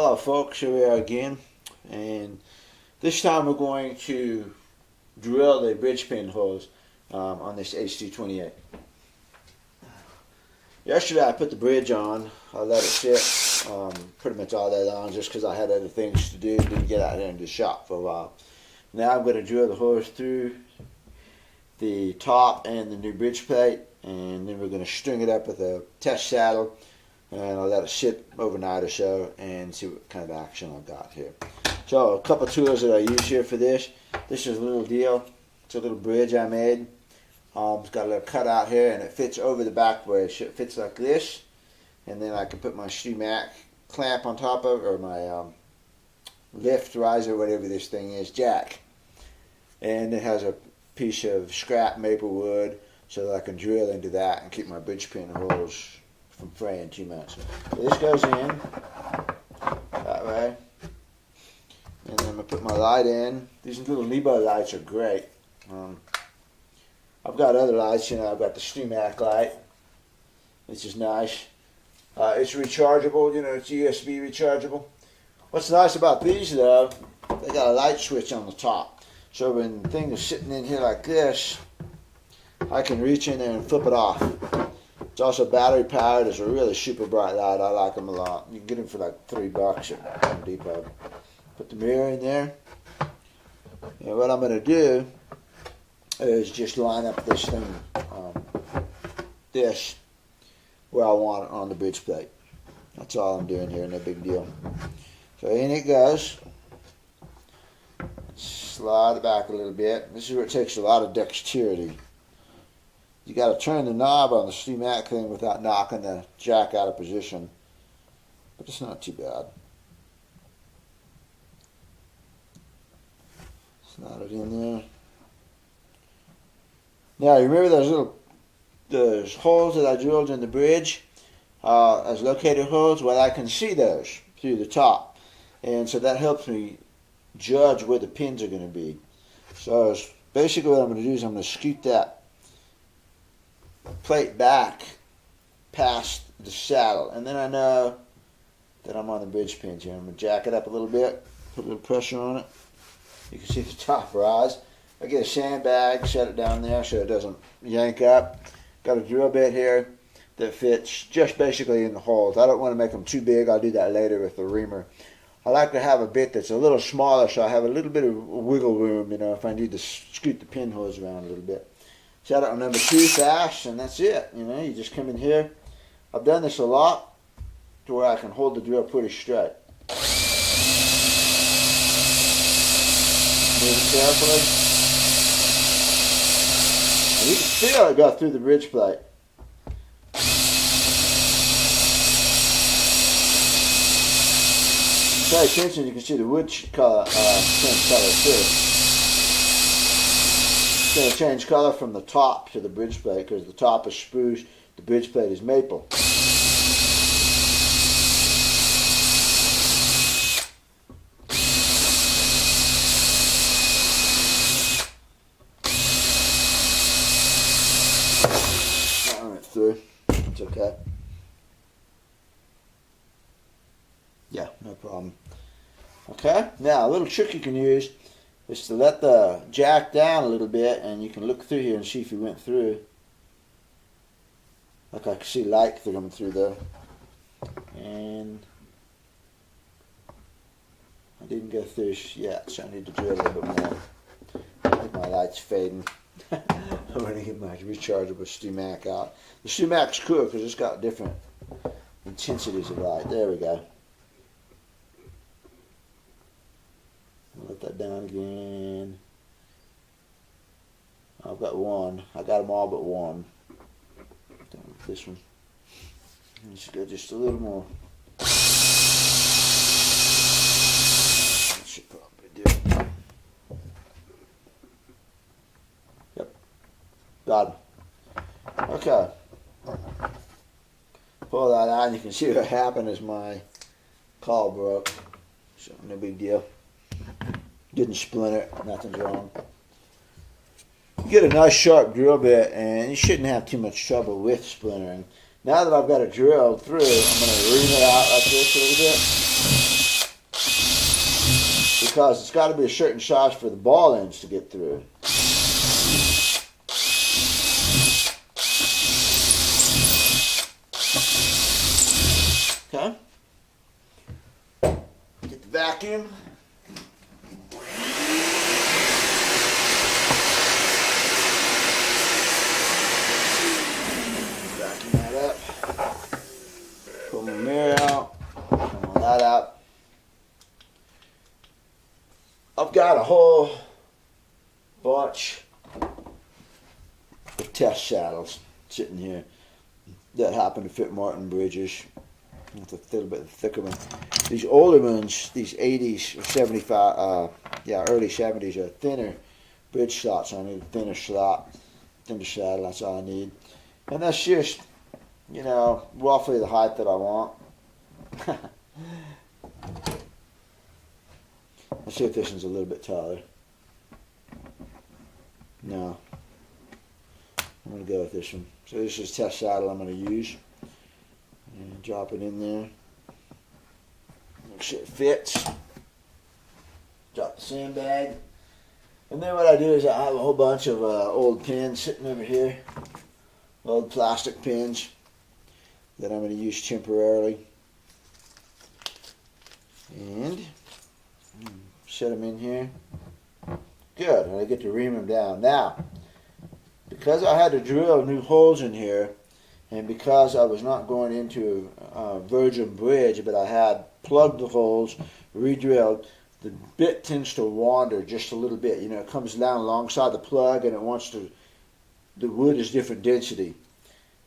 Hello folks, here we are again, and this time we're going to drill the bridge pin holes on this HT28. Yesterday I put the bridge on, I let it sit pretty much all day long just because I had other things to do, didn't get out there into the shop for a while. Now I'm going to drill the holes through the top and the new bridge plate, and then we're going to string it up with a test saddle, and I'll let it sit overnight or so and see what kind of action I've got here. So a couple tools that I use here for this. This is a little deal. It's a little bridge I made. It's got a little cutout here and it fits over the back wedge. It fits like this, and then I can put my sumac clamp on top of it, or my lift riser, whatever this thing is, jack. And it has a piece of scrap maple wood so that I can drill into that and keep my bridge pin holes from fraying too much. So this goes in that way, and then I'm going to put my light in. These little Nebo lights are great. I've got other lights, I've got the sumac light, which is nice. It's rechargeable, it's USB rechargeable. What's nice about these though, they got a light switch on the top. So when the thing is sitting in here like this, I can reach in there and flip it off. It's also battery powered. It's a really super bright light. I like them a lot. You can get them for like $3 at Home Depot. Put the mirror in there. And what I'm going to do is just line up this thing, this, where I want it on the bridge plate. That's all I'm doing here, no big deal. So in it goes. Slide it back a little bit. This is where it takes a lot of dexterity. You got to turn the knob on the sumac thing without knocking the jack out of position, but it's not too bad. Slide it in there. Now you remember those holes that I drilled in the bridge as locator holes? Well, I can see those through the top, and so that helps me judge where the pins are going to be. So basically what I'm going to do is I'm going to scoot that plate back past the saddle, and then I know that I'm on the bridge pins here. I'm going to jack it up a little bit, put a little pressure on it. You can see the top rise. I get a sandbag, set it down there so it doesn't yank up. Got a drill bit here that fits just basically in the holes. I don't want to make them too big. I'll do that later with the reamer. I like to have a bit that's a little smaller so I have a little bit of wiggle room, if I need to scoot the pinholes around a little bit. Set it on number 2 fast, and that's it. You just come in here. I've done this a lot to where I can hold the drill pretty straight. Move it carefully. And you can feel it go through the bridge plate. Pay attention, you can see the wood color change color too. It's going to change color from the top to the bridge plate because the top is spruce, the bridge plate is maple. That went through. It's okay. Yeah, no problem. Okay, now a little trick you can use is to let the jack down a little bit, and you can look through here and see if you went through. Like I can see light coming through there. And I didn't go through yet, so I need to drill a little bit more. I think my light's fading. I'm going to get my rechargeable sumac out. The sumac's cool because it's got different intensities of light. There we go. Let that down again. I've got one. I got them all but one. Down with this one. Let's go just a little more. That should probably do it. Yep. Got him. Okay. Pull that out and you can see what happened is my caul broke. So no big deal. Didn't splinter, nothing's wrong. You get a nice sharp drill bit and you shouldn't have too much trouble with splintering. Now that I've got it drilled through, I'm going to ream it out like this a little bit. because it's got to be a certain size for the ball ends to get through. Okay. Get the vacuum. Vacuum that up. Pull my mirror out. Pull that out. I've got a whole bunch of test saddles sitting here that happen to fit Martin bridges. With a little bit thicker one. These older ones, these 80s or 75, early 70s are thinner bridge slots. I need a thinner slot, thinner saddle. That's all I need, and that's just, you know, roughly the height that I want. Let's see if this one's a little bit taller. No, I'm gonna go with this one. So this is test saddle I'm gonna use. And drop it in there. Make sure it fits. Drop the sandbag. And then what I do is I have a whole bunch of old pins sitting over here. Old plastic pins that I'm going to use temporarily. And set them in here. Good. And I get to ream them down. Now, because I had to drill new holes in here, and because I was not going into a virgin bridge, but I had plugged the holes, re-drilled, the bit tends to wander just a little bit. You know, it comes down alongside the plug and it wants to, the wood is different density.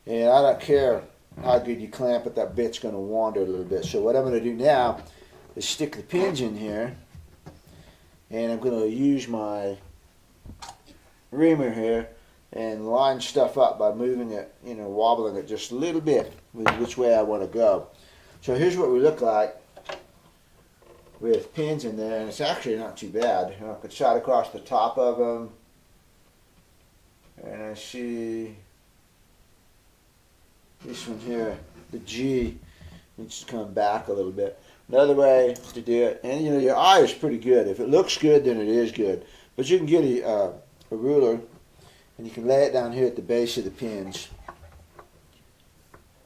And I don't care how good you clamp it, that bit's going to wander a little bit. So what I'm going to do now is stick the pins in here, and I'm going to use my reamer here and line stuff up by moving it, you know, wobbling it just a little bit with which way I want to go. So here's what we look like with pins in there, and it's actually not too bad. You know, I could shot across the top of them, and I see this one here, the G needs to come back a little bit. Another way to do it, and you know, your eye is pretty good. If it looks good, then it is good. But you can get a ruler, and you can lay it down here at the base of the pins,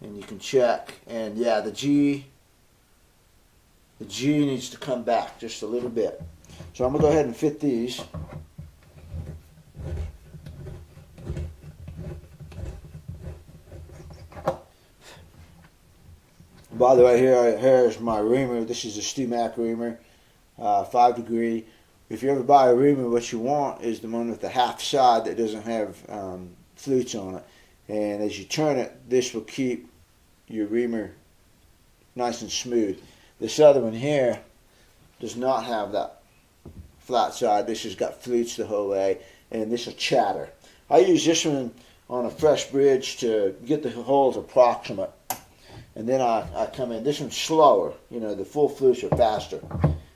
and you can check. And yeah, the G needs to come back just a little bit. So I'm gonna go ahead and fit these. By the way, here's my reamer. This is a Stu-Mac reamer, 5 degree. If you ever buy a reamer, what you want is the one with the half side that doesn't have flutes on it. And as you turn it, this will keep your reamer nice and smooth. This other one here does not have that flat side. This has got flutes the whole way, and this will chatter. I use this one on a fresh bridge to get the holes approximate. And then I come in. This one's slower. You know, the full flutes are faster.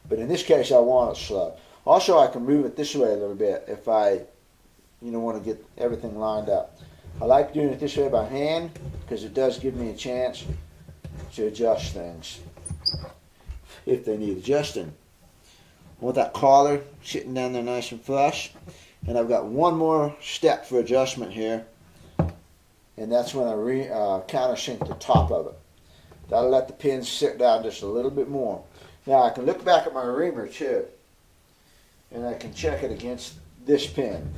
But in this case, I want it slow. Also, I can move it this way a little bit if I, want to get everything lined up. I like doing it this way by hand because it does give me a chance to adjust things if they need adjusting. I want that collar sitting down there nice and flush. And I've got one more step for adjustment here, and that's when I countersink the top of it. That'll let the pins sit down just a little bit more. Now I can look back at my reamer too, and I can check it against this pin.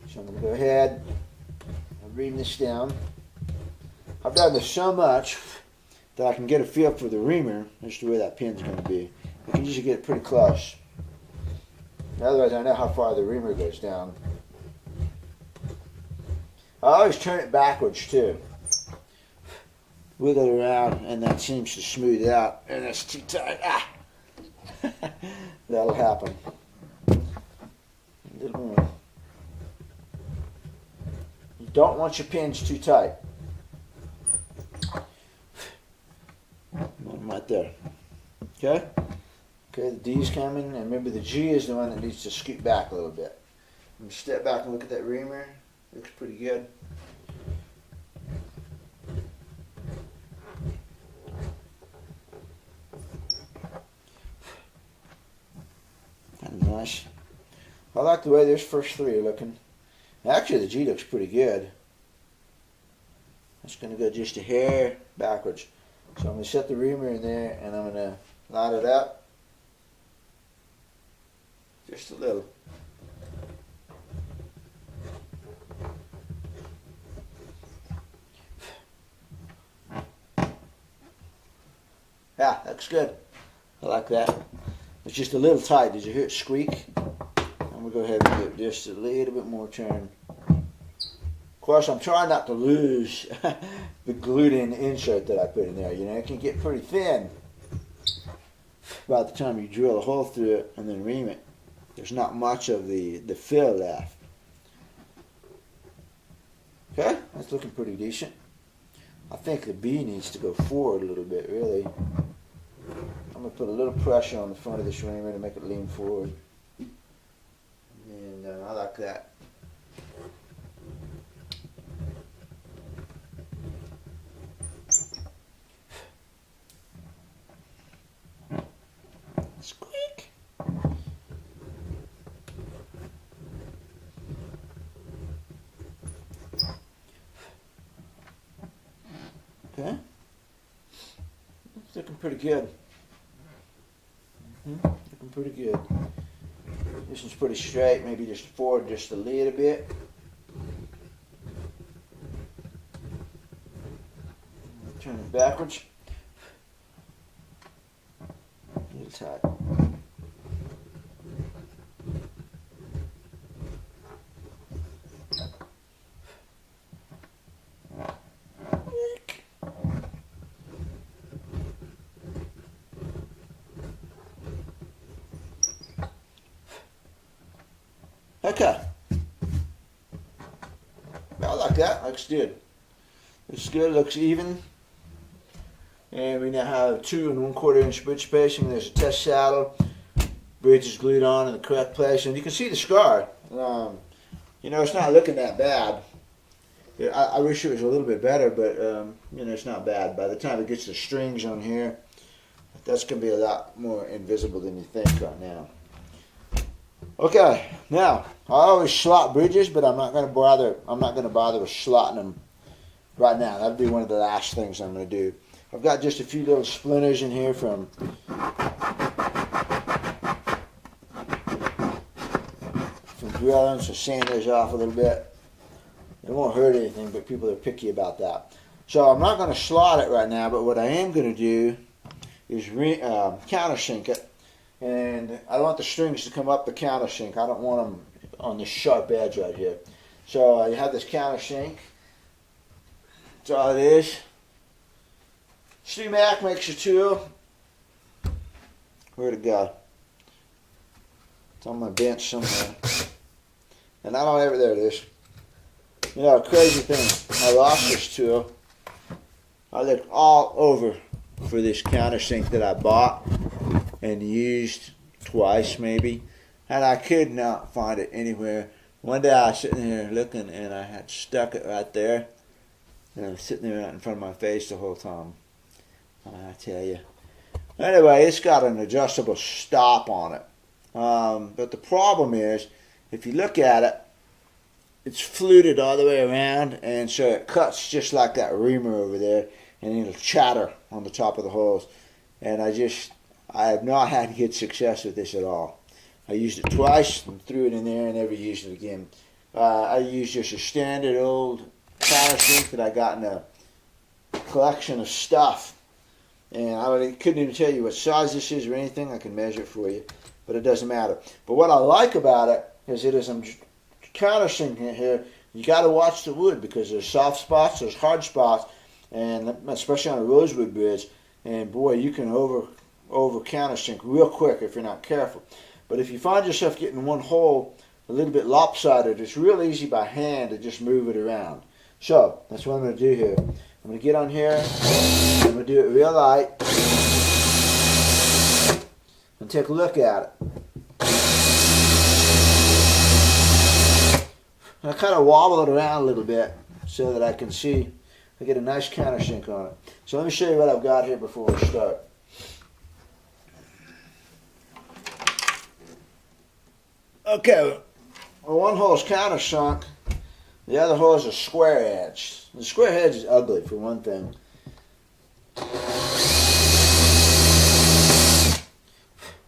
So I'm going to go ahead and ream this down. I've done this so much that I can get a feel for the reamer as to where that pin's going to be. You can usually get it pretty close. Otherwise, I know how far the reamer goes down. I always turn it backwards too. Wiggle it around, and that seems to smooth it out. And it's too tight. That'll happen. A little more. You don't want your pins too tight. One right there. Okay? Okay, the D's coming, and remember the G is the one that needs to scoot back a little bit. Let me step back and look at that reamer. Looks pretty good. nice. I like the way those first three are looking. Actually, the G looks pretty good. It's going to go just a hair backwards. So I'm going to set the reamer in there and I'm going to line it up. Just a little. Yeah, looks good. I like that. It's just a little tight. Did you hear it squeak? I'm going to go ahead and give it just a little bit more turn. Of course, I'm trying not to lose the glued-in insert that I put in there. You know, it can get pretty thin by the time you drill a hole through it and then ream it. There's not much of the fill left. Okay, that's looking pretty decent. I think the B needs to go forward a little bit, really. I'm going to put a little pressure on the front of this reamer to make it lean forward. And I like that. Squeak! Okay. It's looking pretty good. Looking pretty good. This one's pretty straight, maybe just forward just a little bit. Turn it backwards. A little tight. Okay. I like that. Looks good. Looks good. Looks even. And we now have 2 1/4 inch bridge spacing. There's a test saddle. Bridge is glued on in the correct place, and you can see the scar. You know, it's not looking that bad. I wish it was a little bit better, but you know, it's not bad. By the time it gets the strings on here, that's going to be a lot more invisible than you think right now. Okay, now I always slot bridges, but I'm not going to bother. I'm not going to bother with slotting them right now. That'd be one of the last things I'm going to do. I've got just a few little splinters in here from drilling, so sand those off a little bit. It won't hurt anything, but people are picky about that. So I'm not going to slot it right now, but what I am going to do is countersink it. And I want the strings to come up the countersink. I don't want them on this sharp edge right here. So you have this countersink. That's all it is. C-Mac makes a tool. Where'd it go? It's on my bench somewhere. And I don't ever, there it is. You know, crazy thing, I lost this tool. I looked all over for this countersink that I bought and used twice maybe, and I could not find it anywhere. One day I was sitting here looking and I had stuck it right there, and I was sitting there right in front of my face the whole time. I tell you. Anyway, it's got an adjustable stop on it, but the problem is, if you look at it, it's fluted all the way around, and so it cuts just like that reamer over there, and it'll chatter on the top of the holes. And I have not had good success with this at all. I used it twice and threw it in there and never used it again. I used just a standard old countersink that I got in a collection of stuff. And I couldn't even tell you what size this is or anything. I can measure it for you, but it doesn't matter. But what I like about it is as I'm countersinking it here, you got to watch the wood, because there's soft spots, there's hard spots, and especially on a rosewood bridge. And boy, you can over countersink real quick if you're not careful. But if you find yourself getting one hole a little bit lopsided, it's real easy by hand to just move it around. So that's what I'm going to do here. I'm going to get on here, I'm going to do it real light, and take a look at it. And I kind of wobble it around a little bit so that I can see, I get a nice countersink on it. So let me show you what I've got here before we start. Okay, well, one hole is countersunk, the other hole is a square edge. The square edge is ugly for one thing.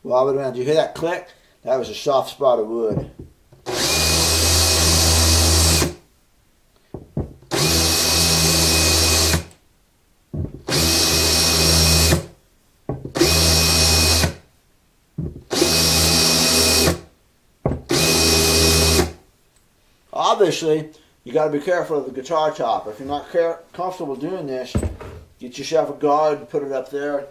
Wob it around. Do you hear that click? That was a soft spot of wood. Obviously, you got to be careful of the guitar topper. If you're not comfortable doing this, get yourself a guard and put it up there.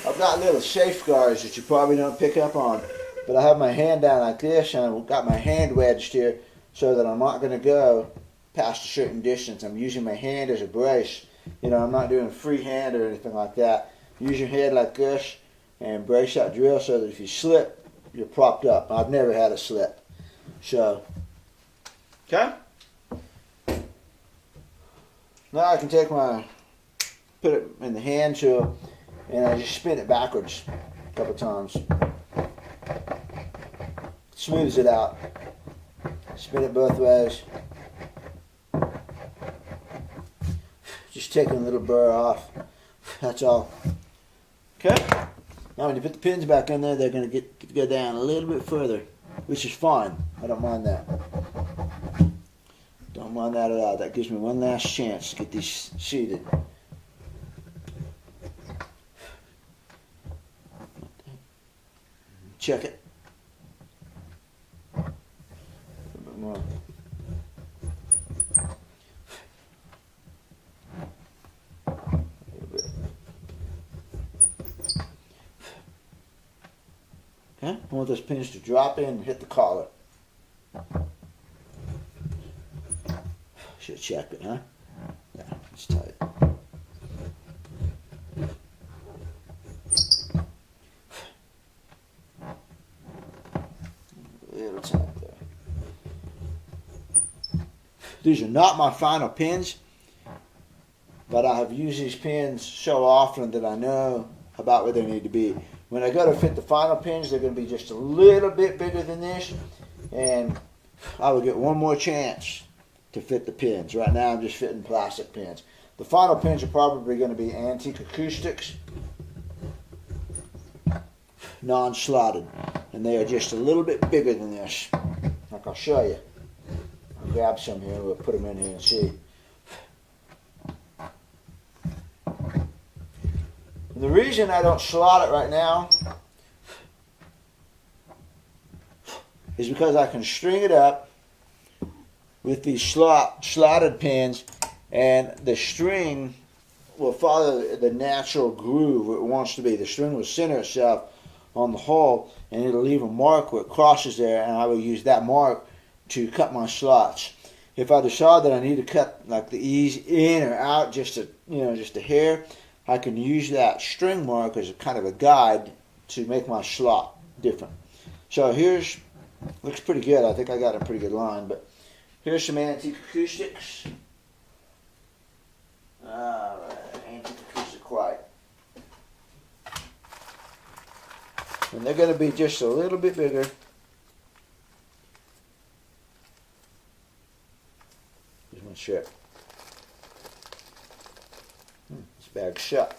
I've got little safeguards that you probably don't pick up on, but I have my hand down like this, and I've got my hand wedged here so that I'm not going to go past a certain distance. I'm using my hand as a brace. You know, I'm not doing free hand or anything like that. Use your head like this and brace that drill so that if you slip, you're propped up. I've never had a slip. So, okay. Now I can take put it in the hand tool, and I just spin it backwards a couple times. Smooths it out. Spin it both ways. Just taking a little burr off. That's all. Okay. Now when you put the pins back in there, they're going to go down a little bit further, which is fine. I don't mind that. Don't mind that at all. That gives me one last chance to get these seated. Check it. A bit more. Okay, I want those pins to drop in and hit the collar. Should have checked it, huh? Yeah, it's tight. A little tight there. These are not my final pins, but I have used these pins so often that I know about where they need to be. When I go to fit the final pins, they're going to be just a little bit bigger than this, and I will get one more chance to fit the pins. Right now I'm just fitting plastic pins. The final pins are probably going to be antique acoustics, non-slotted, and they are just a little bit bigger than this. Like I'll show you. I'll grab some here, we'll put them in here and see. The reason I don't slot it right now is because I can string it up with these slotted pins, and the string will follow the natural groove it wants to be. The string will center itself on the hole, and it'll leave a mark where it crosses there, and I will use that mark to cut my slots. If I decide that I need to cut like the ease in or out just a hair, I can use that string mark as a kind of a guide to make my slot different. So here's, looks pretty good. I think I got a pretty good line, but here's some antique acoustics. Alright, antique acoustic white. And they're going to be just a little bit bigger. Here's my check. This bag's shut.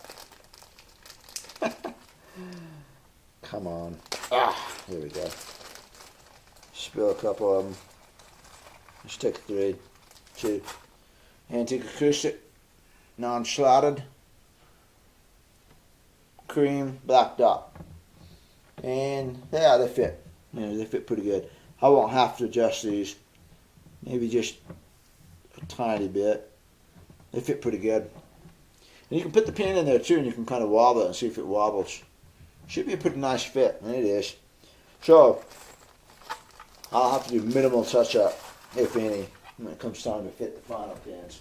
Come on. Here we go. Spill a couple of them. Let's take 3, 2. Antique acoustic, non-slotted, cream, black dot. And yeah, they fit. They fit pretty good. I won't have to adjust these. Maybe just a tiny bit. They fit pretty good. And you can put the pin in there too, and you can kind of wobble it and see if it wobbles. Should be a pretty nice fit, and it is. So I'll have to do minimal touch-up, if any, when it comes time to fit the final pins.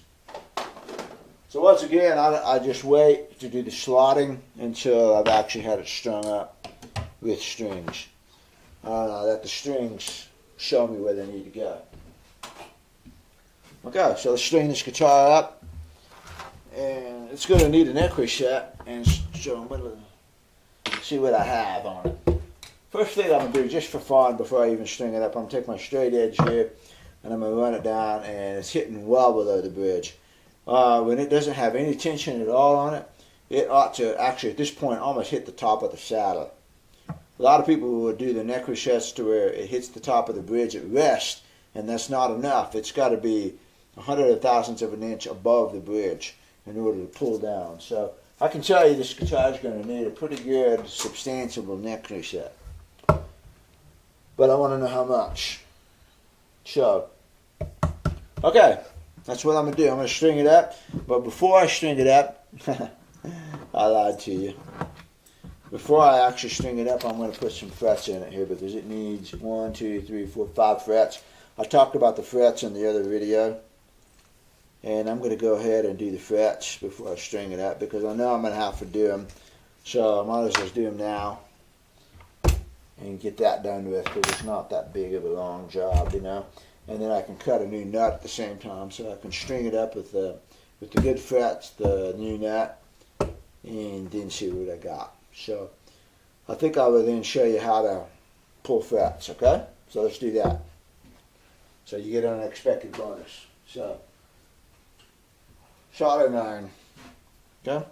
So once again, I just wait to do the slotting until I've actually had it strung up with strings. Let the strings show me where they need to go. Okay, so let's string this guitar up. And it's going to need a neck reset, and so I'm going to see what I have on it. First thing I'm going to do, just for fun, before I even string it up, I'm going to take my straight edge here, and I'm going to run it down, and it's hitting well below the bridge. When it doesn't have any tension at all on it, it ought to actually at this point almost hit the top of the saddle. A lot of people will do the neck resets to where it hits the top of the bridge at rest, and that's not enough. It's got to be 100 thousandths of an inch above the bridge in order to pull down. So I can tell you this guitar is going to need a pretty good, substantial neck reset. But I want to know how much. So, okay, that's what I'm going to do. I'm going to string it up. But before I string it up, I lied to you. Before I actually string it up, I'm going to put some frets in it here because it needs 1, 2, 3, 4, 5 frets. I talked about the frets in the other video. And I'm going to go ahead and do the frets before I string it up because I know I'm going to have to do them. So I might as well do them now and get that done with because it's not that big of a long job, you know. And then I can cut a new nut at the same time so I can string it up with the good frets, the new nut, and then see what I got. So I think I will then show you how to pull frets, okay? So let's do that. So you get an unexpected bonus. So soldering iron, okay?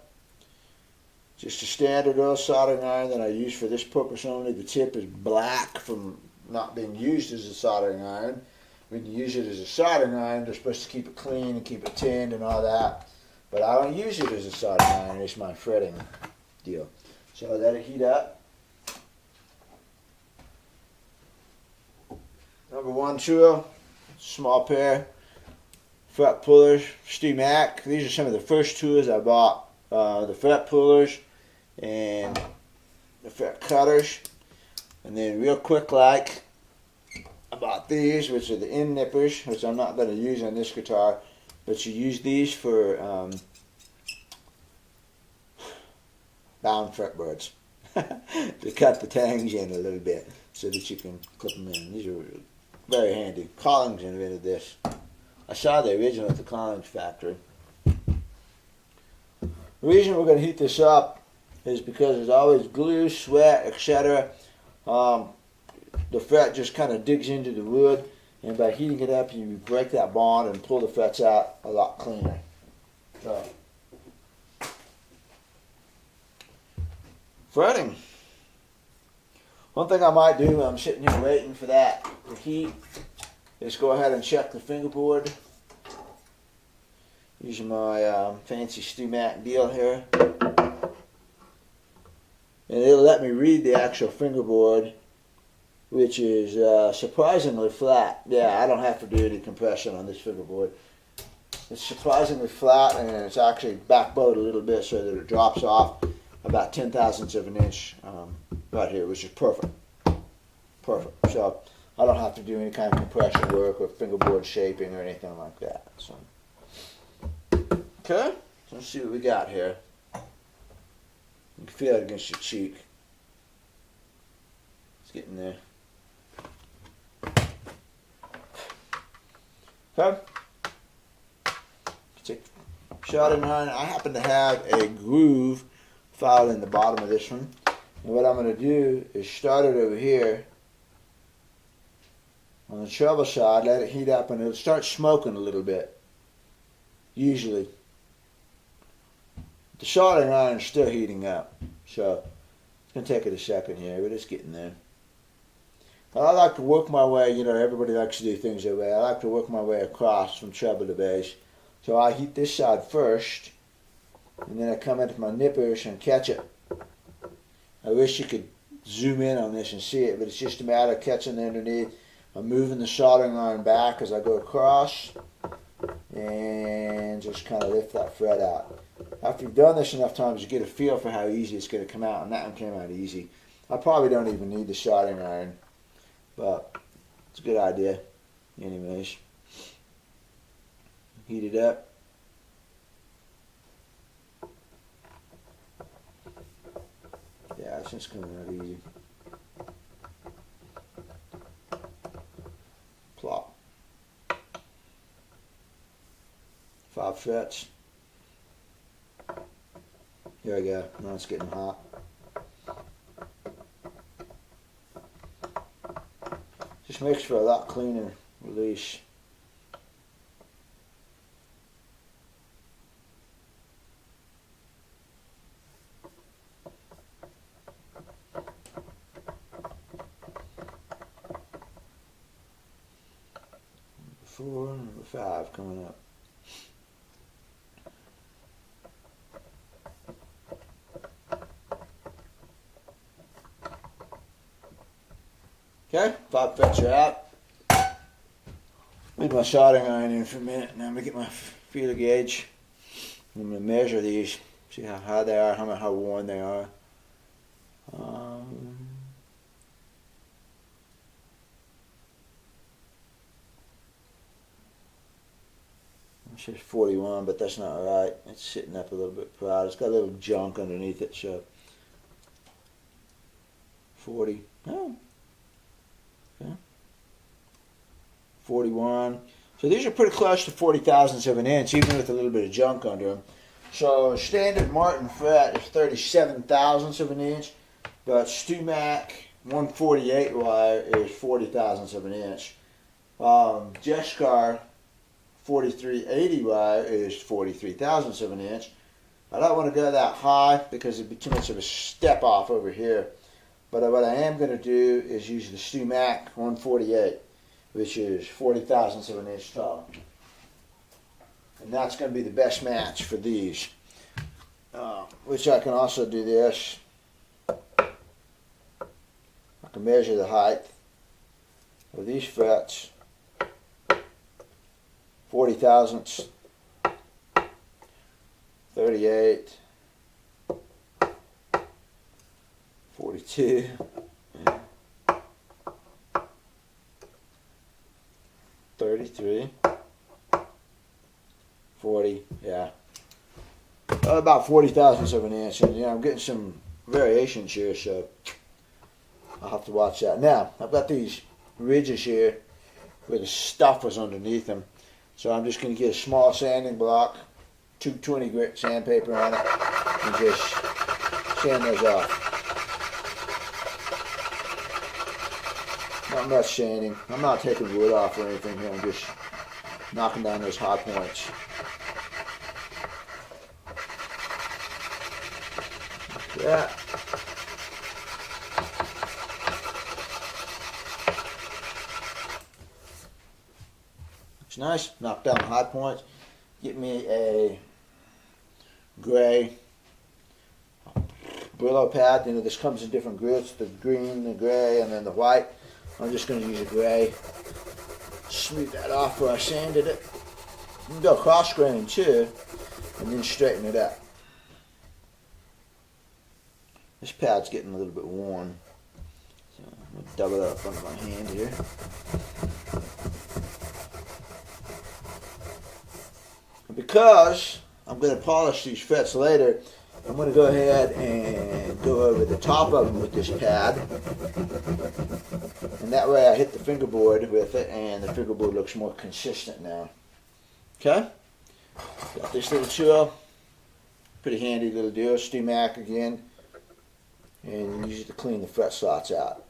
Just a standard oil soldering iron that I use for this purpose only. The tip is black from not being used as a soldering iron. When you use it as a soldering iron, they're supposed to keep it clean and keep it tinned and all that. But I don't use it as a soldering iron. It's my fretting deal. So I let it heat up. Number 1 tool, small pair. Fret pullers, Stu Mac. These are some of the first tools I bought. The fret pullers and the fret cutters. And then real quick like, I bought these, which are the end nippers, which I'm not going to use on this guitar. But you use these for bound fretboards. To cut the tangs in a little bit so that you can clip them in. These are very handy. Collins invented this. I saw the original at the Collins factory. The reason we're going to heat this up is because there's always glue, sweat, etc. The fret just kind of digs into the wood, and by heating it up you break that bond and pull the frets out a lot cleaner. So, fretting. One thing I might do when I'm sitting here waiting for that to heat is go ahead and check the fingerboard using my fancy Stu Mac deal here, and it'll let me read the actual fingerboard, which is surprisingly flat. Yeah, I don't have to do any compression on this fingerboard. It's surprisingly flat, and it's actually backbowed a little bit so that it drops off about 10 thousandths of an inch right here, which is perfect. Perfect. So I don't have to do any kind of compression work or fingerboard shaping or anything like that. So, okay, so let's see what we got here. You can feel it against your cheek. It's getting there. Okay. Take soldering iron. I happen to have a groove file in the bottom of this one. And what I'm going to do is start it over here on the treble side, let it heat up, and it'll start smoking a little bit, usually. The soldering iron is still heating up, so it's going to take it a second here, but it's getting there. I like to work my way, you know, everybody likes to do things that way. I like to work my way across from treble to bass. So I heat this side first, and then I come into my nippers and catch it. I wish you could zoom in on this and see it, but it's just a matter of catching underneath. I'm moving the soldering iron back as I go across, and just kind of lift that fret out. After you've done this enough times, you get a feel for how easy it's going to come out, and that one came out easy. I probably don't even need the soldering iron, but it's a good idea anyways. Heat it up. Yeah, it's just coming out easy. Plop. 5 frets. Here we go. Now it's getting hot. Just makes for a lot cleaner release. Number 4, number 5 coming up. Okay, 5 frets are out. Leave my soldering iron in for a minute, and I'm going to get my feeler gauge. I'm going to measure these, see how high they are, how worn they are. It says 41, but that's not right. It's sitting up a little bit proud. It's got a little junk underneath it, so 40. Oh. Okay. 41. So these are pretty close to 40 thousandths of an inch, even with a little bit of junk under them. So standard Martin fret is 37 thousandths of an inch, but StewMac 148 wire is 40 thousandths of an inch. Jeshkar 4380 wire is 43 thousandths of an inch. I don't want to go that high because it'd be too much of a step off over here. But what I am going to do is use the StewMac 148, which is 40 thousandths of an inch tall. And that's going to be the best match for these. Which I can also do this. I can measure the height of these frets. 40 thousandths, 38, 42, 33, 40, yeah. About 40 thousandths of an inch, and I'm getting some variations here, so I'll have to watch that. Now, I've got these ridges here where the stuff was underneath them, so I'm just going to get a small sanding block, 220 grit sandpaper on it, and just sand those off. Not much sanding. I'm not taking wood off or anything here. I'm just knocking down those high points. Like that. It's nice. Knock down the high points. Get me a gray Brillo pad. You know, this comes in different grits: the green, the gray, and then the white. I'm just going to use a gray. Smooth that off where I sanded it. You can go cross grain too, and then straighten it up. This pad's getting a little bit worn, so I'm going to double it up under my hand here. And because I'm going to polish these frets later, I'm going to go ahead and go over the top of them with this pad. And that way I hit the fingerboard with it, and the fingerboard looks more consistent now. Okay? Got this little tool. Pretty handy little deal. StewMac again. And use it to clean the fret slots out.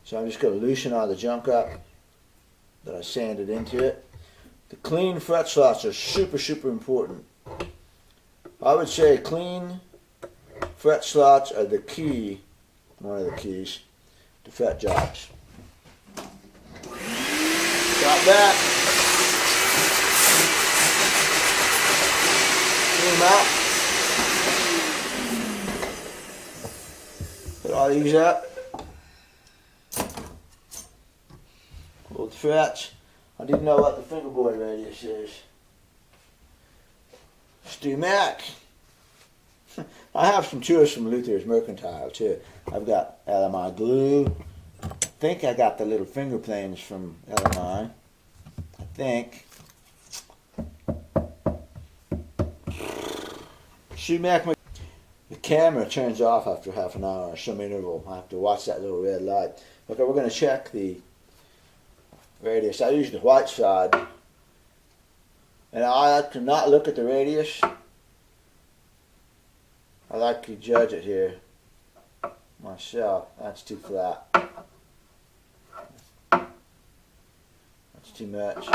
So I'm just going to loosen all the junk up that I sanded into it. The clean fret slots are super, super important. I would say clean fret slots are the key, one of the keys, to fret jobs. Drop that. Clean them out. Put all these up. Pull the frets. I didn't know what the fingerboard radius is. StewMac. I have some tools from Luther's Mercantile too. I've got LMI glue. I think I got the little finger planes from LMI. I think. StewMac. The camera turns off after half an hour or some interval. I have to watch that little red light. Okay, we're going to check the radius. I use the white side. And I like to not look at the radius. I like to judge it here myself. That's too flat. That's too much.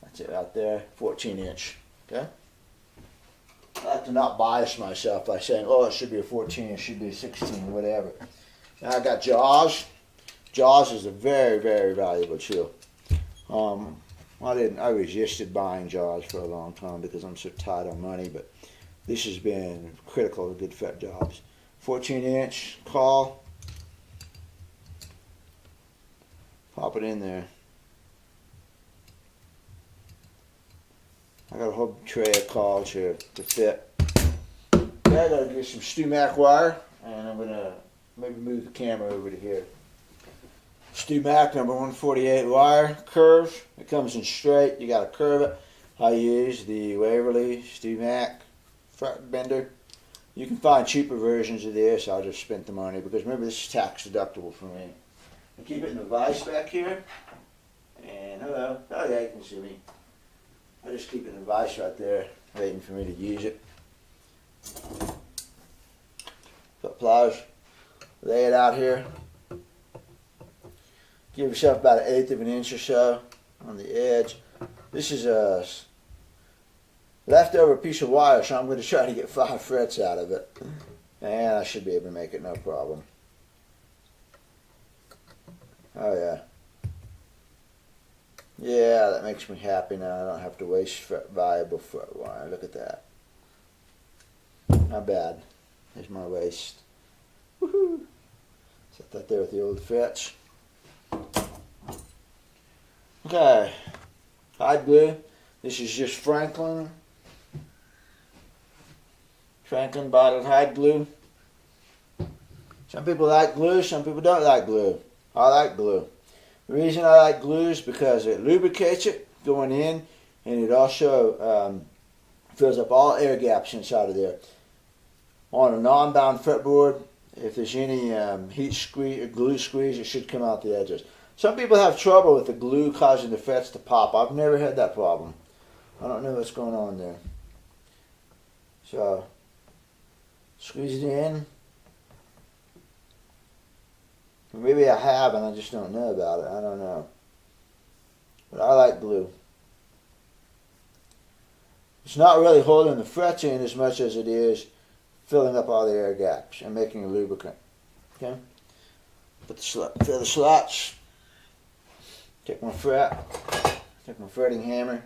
That's it right there. 14 inch. Okay? I like to not bias myself by saying, oh, it should be a 14, it should be a 16, whatever. Now I got Jaws. Jaws is a very, very valuable tool. I resisted buying Jaws for a long time because I'm so tight on money, but this has been critical to good fret jobs. 14 inch caul. Pop it in there. I got a whole tray of cauls here to fit. Okay, I gotta get some Stumac wire, and I'm gonna maybe move the camera over to here. Stumac number 148 wire, curve. It comes in straight. You gotta curve it. I use the Waverly Stumac fret bender. You can find cheaper versions of this. I just spent the money because remember this is tax deductible for me. I keep it in the vise back here. And hello. Oh yeah, you can see me. I just keep it in the vise right there, waiting for me to use it. Put pliers, lay it out here. Give yourself about 1/8 of an inch or so on the edge. This is a leftover piece of wire, so I'm going to try to get 5 frets out of it. And I should be able to make it no problem. Oh yeah. Yeah, that makes me happy now. I don't have to waste valuable fret wire. Look at that. Not bad. There's my waste. Woohoo! Set that there with the old frets. Okay. Hide glue. This is just Franklin bottled hide glue. Some people like glue, some people don't like glue. I like glue. The reason I like glue is because it lubricates it going in, and it also fills up all air gaps inside of there. On a non-bound fretboard, if there's any heat squeeze or glue squeeze, it should come out the edges. Some people have trouble with the glue causing the frets to pop. I've never had that problem. I don't know what's going on there. So, squeeze it in. Maybe I have and I just don't know about it. I don't know. But I like glue. It's not really holding the frets in as much as it is filling up all the air gaps and making a lubricant. Okay? Fill the slots. Take my fret. Take my fretting hammer.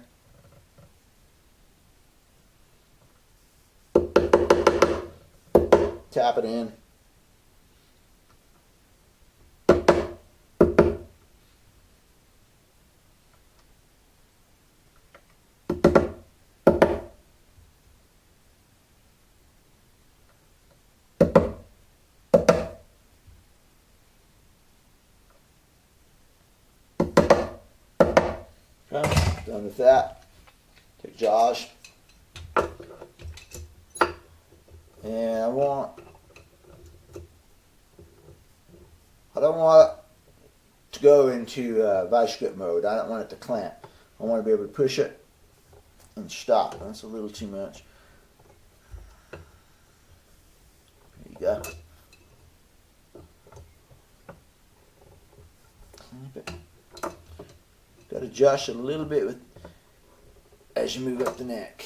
Tap it in. Okay, done with that. Take Jaws. And I don't want it to go into vice grip mode. I don't want it to clamp. I want to be able to push it and stop. That's a little too much. There you go. Clamp it. Got to adjust it a little bit as you move up the neck.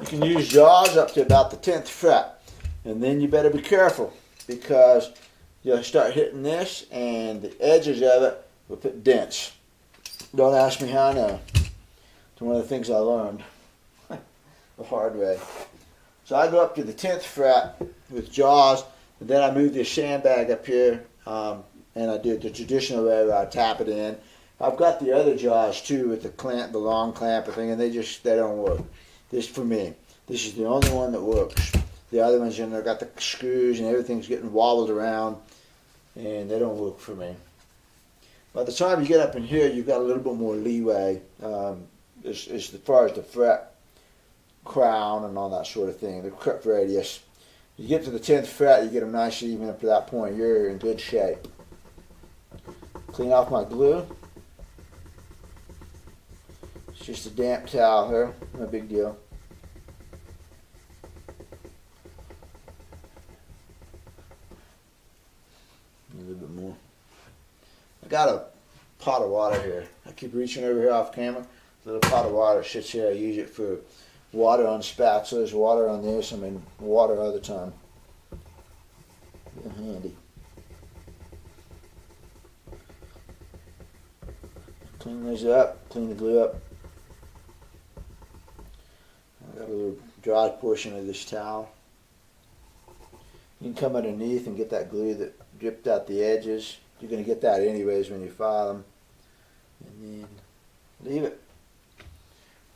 You can use Jaws up to about the 10th fret, and then you better be careful because you'll start hitting this and the edges of it will put dents. Don't ask me how I know. It's one of the things I learned the hard way. So I go up to the 10th fret with Jaws, and then I move this sandbag up here, and I do it the traditional way where I tap it in. I've got the other Jaws too with the clamp, the long clamp thing, and they don't work. This for me. This is the only one that works. The other ones, you know, got the screws and everything's getting wobbled around, and they don't work for me. By the time you get up in here, you've got a little bit more leeway as far as the fret crown and all that sort of thing, the grip radius. You get to the 10th fret, you get them nice and even up to that point, you're in good shape. Clean off my glue. It's just a damp towel here, no big deal. A little bit more. I got a pot of water here. I keep reaching over here off camera. A little pot of water sits here. I use it for water on spatulas, water on this. I mean, water all the time. Real handy. Clean these up. Clean the glue up. I got a little dry portion of this towel. You can come underneath and get that glue that dripped out the edges. You're going to get that anyways when you file them. And then leave it.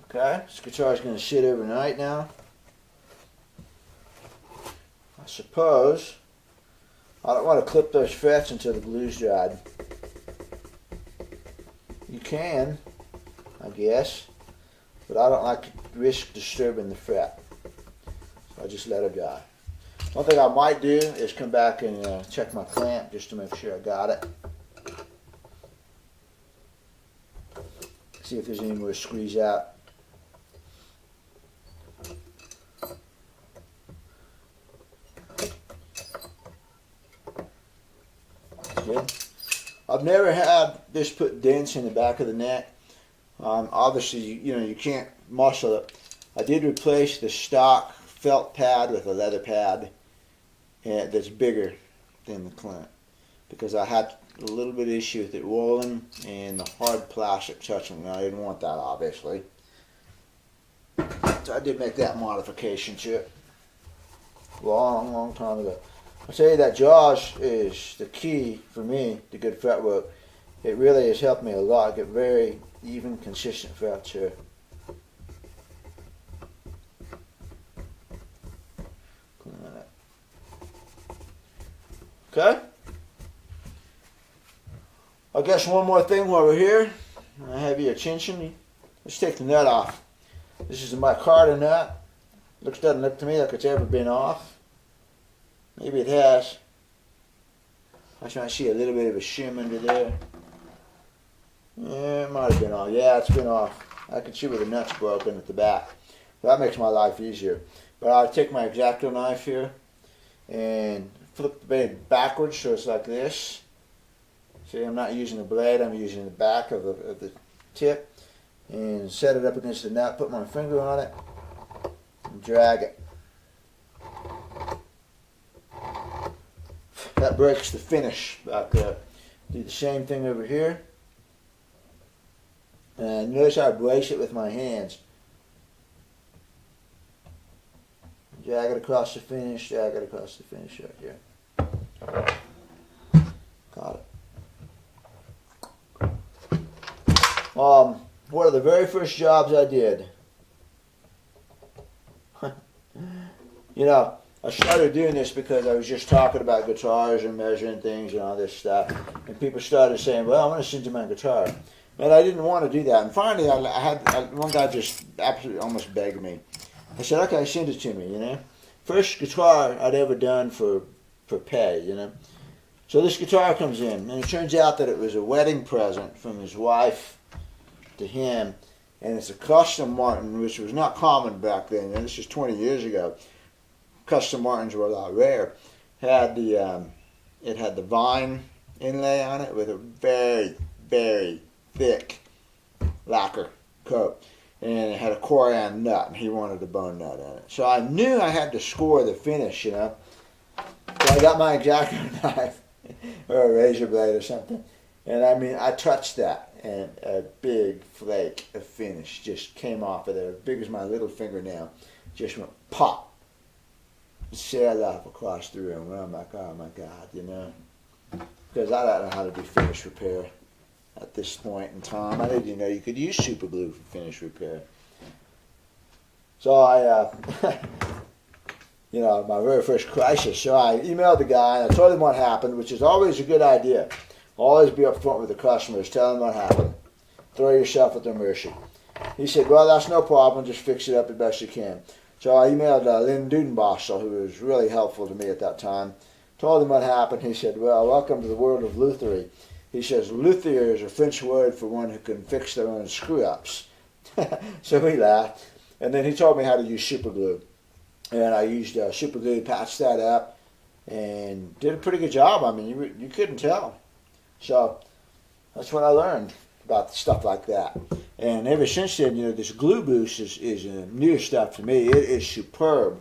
Okay, this guitar is going to sit overnight now. I suppose I don't want to clip those frets until the glue's dried. You can, I guess, but I don't like to risk disturbing the fret. So I just let it dry. One thing I might do is come back and check my clamp just to make sure I got it. See if there's any more squeeze out. Good. I've never had this put dents in the back of the neck. Obviously, you can't muscle it. I did replace the stock felt pad with a leather pad that's bigger than the clamp because I had a little bit of issue with it rolling and the hard plastic touching. I didn't want that, obviously. So I did make that modification to it long time ago. I'll tell you that Jaws is the key for me to good fretwork. It really has helped me a lot. I get very even, consistent frets here. Clean that up. Okay. I guess one more thing while we're here. I have your attention. Let's take the nut off. This is my micarta nut. Doesn't look to me like it's ever been off. Maybe it has. I might see a little bit of a shim under there. Yeah, it might have been off. Yeah, it's been off. I can see where the nut's broken at the back. That makes my life easier. But I'll take my X-Acto knife here and flip the blade backwards so it's like this. See, I'm not using the blade, I'm using the back of the tip. And set it up against the nut, put my finger on it, and drag it. That breaks the finish back there. Do the same thing over here. And notice how I brace it with my hands. Drag it across the finish, drag it across the finish right here. Got it. One of the very first jobs I did, I started doing this because I was just talking about guitars and measuring things and all this stuff. And people started saying, well, I'm going to send you my guitar. And I didn't want to do that. And finally, I had one guy just absolutely almost begged me. I said, okay, send it to me, First guitar I'd ever done for pay, So this guitar comes in, and it turns out that it was a wedding present from his wife to him. And it's a custom Martin, which was not common back then. And this is 20 years ago. Custom Martins were a lot rare. It had the vine inlay on it with a very, very thick lacquer coat. And it had a Corian nut, and he wanted a bone nut in it. So I knew I had to score the finish, So I got my X-Acto knife or a razor blade or something. And I touched that, and a big flake of finish just came off of there, as big as my little fingernail. Just went pop. Sailed off across the room. Oh my God, Because I don't know how to do finish repair at this point in time. I didn't know you could use super glue for finish repair. So I, my very first crisis. So I emailed the guy and I told him what happened, which is always a good idea. Always be upfront with the customers. Tell them what happened. Throw yourself at their mercy. He said, well, that's no problem. Just fix it up as best you can. So I emailed Lynn Dudenbostel, who was really helpful to me at that time. Told him what happened. He said, well, welcome to the world of luthery. He says, luthier is a French word for one who can fix their own screw-ups. So we laughed. And then he told me how to use super glue. And I used super glue, patched that up, and did a pretty good job. I mean, you couldn't tell. So that's what I learned about stuff like that. And ever since then, this Glue Boost is new stuff to me. It is superb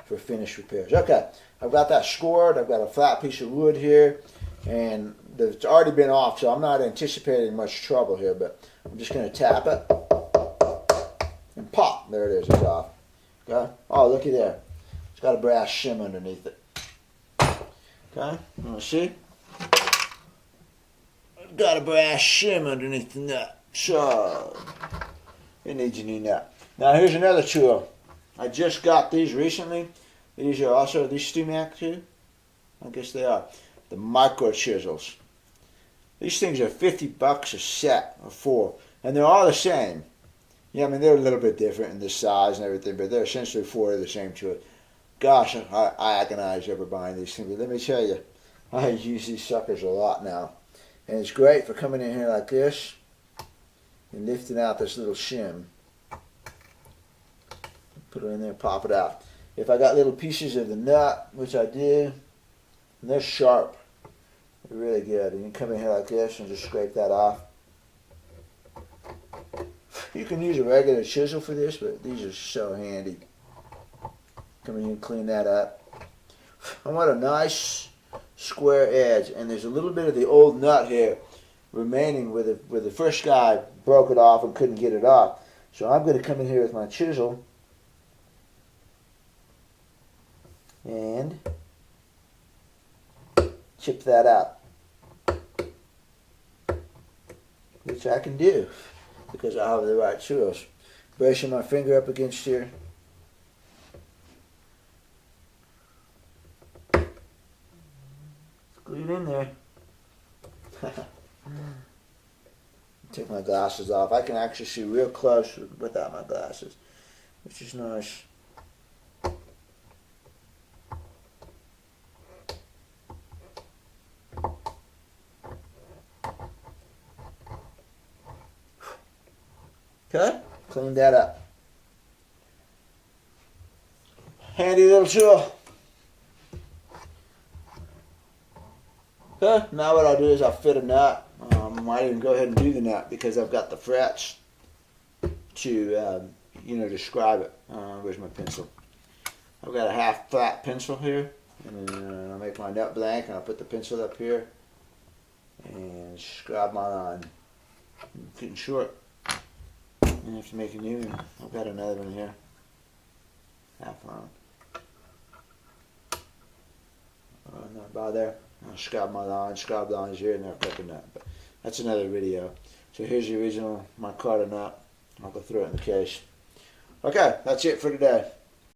for finish repairs. Okay, I've got that scored. I've got a flat piece of wood here, and it's already been off, so I'm not anticipating much trouble here, but I'm just going to tap it, and pop, there it is, it's off. Okay, oh, looky there. It's got a brass shim underneath it. Okay, you want to see? Got a brass shim underneath the nut. So, it needs a new nut. Now here's another tool. I just got these recently. These are also, these StewMac too? I guess they are. The micro chisels. These things are $50 a set of 4. And they're all the same. Yeah, I mean, they're a little bit different in the size and everything, but they're essentially 4 of the same tool. Gosh, I agonize over buying these things. But let me tell you, I use these suckers a lot now. And it's great for coming in here like this and lifting out this little shim. Put it in there and pop it out. If I got little pieces of the nut, which I do, and they're sharp. They're really good. And you come in here like this and just scrape that off. You can use a regular chisel for this, but these are so handy. Come in here and clean that up. I want a nice square edge, and there's a little bit of the old nut here remaining where the first guy broke it off and couldn't get it off. So I'm going to come in here with my chisel and chip that out, which I can do because I have the right tools. Brushing my finger up against here. Glue it in there. Take my glasses off. I can actually see real close without my glasses, which is nice. Okay, clean that up. Handy little tool. Okay, now what I'll do is I'll fit a nut. I might even go ahead and do the nut because I've got the frets to, describe it. Where's my pencil? I've got a half flat pencil here, and then I'll make my nut blank, and I'll put the pencil up here and scribe my line. It's getting short. I have to make a new one. I've got another one here. Half line. Not about there. I'll scribe my line, scribe lines here, and then I'll cut the nut. But that's another video. So here's the original micarta nut. I'll go throw it in the case. Okay, that's it for today.